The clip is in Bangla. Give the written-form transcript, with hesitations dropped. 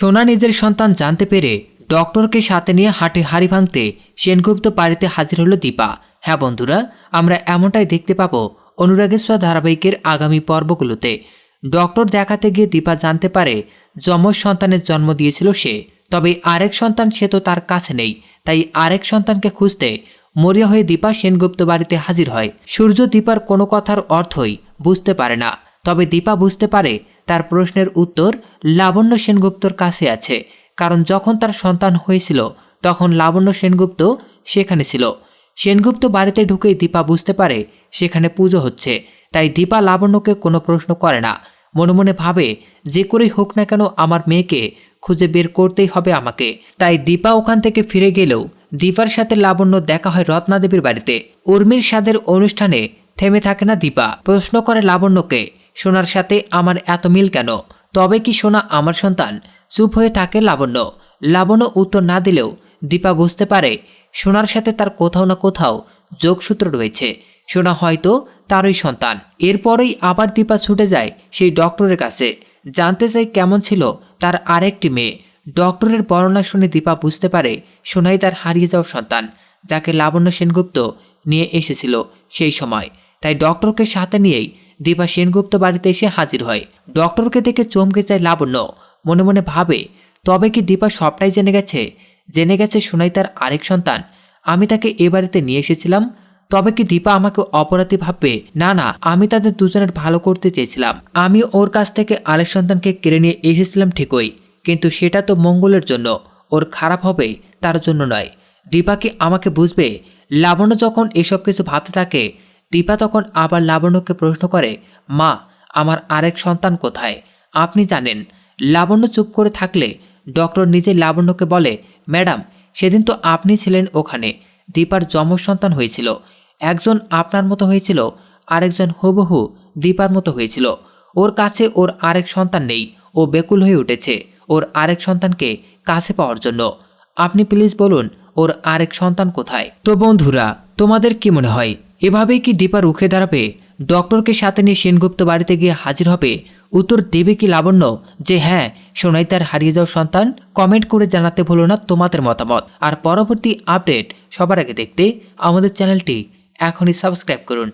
সোনা নিজের সন্তান জানতে পেরে ডক্টরকে সাথে নিয়ে হাটে হাড়ি ভাঙতে সেনগুপ্ত বাড়িতে হাজির হলো দীপা। হ্যাঁ বন্ধুরা, আমরা এমনটাই দেখতে পাবো অনুরাগের ছোঁয়া ধারাবাহিকের আগামী পর্বগুলোতে। ডক্টর দেখাতে গিয়ে দীপা জানতে পারে যমজ সন্তানের জন্ম দিয়েছিল সে, তবে আরেক সন্তান সে তো তার কাছে নেই। তাই আরেক সন্তানকে খুঁজতে মরিয়া হয়ে দীপা সেনগুপ্ত বাড়িতে হাজির হয়। সূর্য দীপার কোনো কথার অর্থই বুঝতে পারে না, তবে দীপা বুঝতে পারে তার প্রশ্নের উত্তর লাবণ্য সেনগুপ্তর কাছে আছে, কারণ যখন তার সন্তান হয়েছিল তখন লাবণ্য সেনগুপ্ত সেখানে ছিল। সেনগুপ্ত বাড়িতে ঢুকেই দীপা বুঝতে পারে সেখানে পুজো হচ্ছে, তাই দীপা লাবণ্যকে কোনো প্রশ্ন করে না। মনে মনে ভাবে যে করেই হোক না কেন আমার মেয়েকে খুঁজে বের করতেই হবে আমাকে। তাই দীপা ওখান থেকে ফিরে গেলেও দীপার সাথে লাবণ্য দেখা হয় রত্নাদেবীর বাড়িতে। উর্মির স্বাদের অনুষ্ঠানে থেমে থাকে না দীপা, প্রশ্ন করে লাবণ্যকে, সোনার সাথে আমার এত মিল কেন? তবে কি সোনা আমার সন্তান? চুপ হয়ে থাকে লাবণ্য। লাবণ্য উত্তর না দিলেও দীপা বুঝতে পারে সোনার সাথে তার কোথাও না কোথাও যোগসূত্র রয়েছে। সোনা হয়তো তারই সন্তান। এরপরেই আবার দীপা ছুটে যায় সেই ডক্টরের কাছে, জানতে চাই কেমন ছিল তার আরেকটি মেয়ে। ডক্টরের বর্ণনা শুনে দীপা বুঝতে পারে সোনাই তার হারিয়ে যাওয়া সন্তান, যাকে লাবণ্য সেনগুপ্ত নিয়ে এসেছিল সেই সময়। তাই ডক্টরকে সাথে নিয়েই দীপা সেনগুপ্ত বাড়িতে এসে হাজির হয়। ডক্টরকে দেখে চমকে যায় লাবণ্য, মনে মনে ভাবে তবে কি দীপা সবটাই জেনে গেছে সোনাই তার আরেক সন্তান? আমি তাকে এ বাড়িতে নিয়ে এসেছিলাম, তবে কি দীপা আমাকে অপরাধী ভাববে? না না, আমি তাদের দুজনের ভালো করতে চেয়েছিলাম। আমি ওর কাছ থেকে আরেক সন্তানকে কেড়ে নিয়ে এসেছিলাম ঠিকই, কিন্তু সেটা তো মঙ্গলের জন্য, ওর খারাপ হবে তার জন্য নয়। দীপা কি আমাকে বুঝবে? লাবণ্য যখন এসব কিছু ভাবতে থাকে, দীপা তখন আবার লাবণ্যকে প্রশ্ন করে, মা, আমার আরেক সন্তান কোথায়? আপনি জানেন? লাবণ্য চুপ করে থাকলে ডক্টর নিজে লাবণ্যকে বলে, ম্যাডাম, সেদিন তো আপনি ছিলেন ওখানে। দীপার যমজ সন্তান হয়েছিল, একজন আপনার মতো হয়েছিল, আরেকজন হুবহু দীপার মতো হয়েছিল। ওর কাছে ওর আরেক সন্তান নেই, ও বেকুল হয়ে উঠেছে ওর আরেক সন্তানকে কাছে পাওয়ার জন্য। আপনি প্লিজ বলুন ওর আরেক সন্তান কোথায়? তো বন্ধুরা, তোমাদের কি মনে হয় এভাবেই কি দীপা রুখে দাঁড়াবে? ডক্টরকে সাথে নিয়ে সেনগুপ্ত বাড়িতে গিয়ে হাজির হবে? উত্তর দেবে কি লাবণ্য যে হ্যাঁ, সোনাই তার হারিয়ে যাওয়া সন্তান? কমেন্ট করে জানাতে ভুলো না তোমাদের মতামত। আর পরবর্তী আপডেট সবার আগে দেখতে আমাদের চ্যানেলটি এখনই সাবস্ক্রাইব করুন।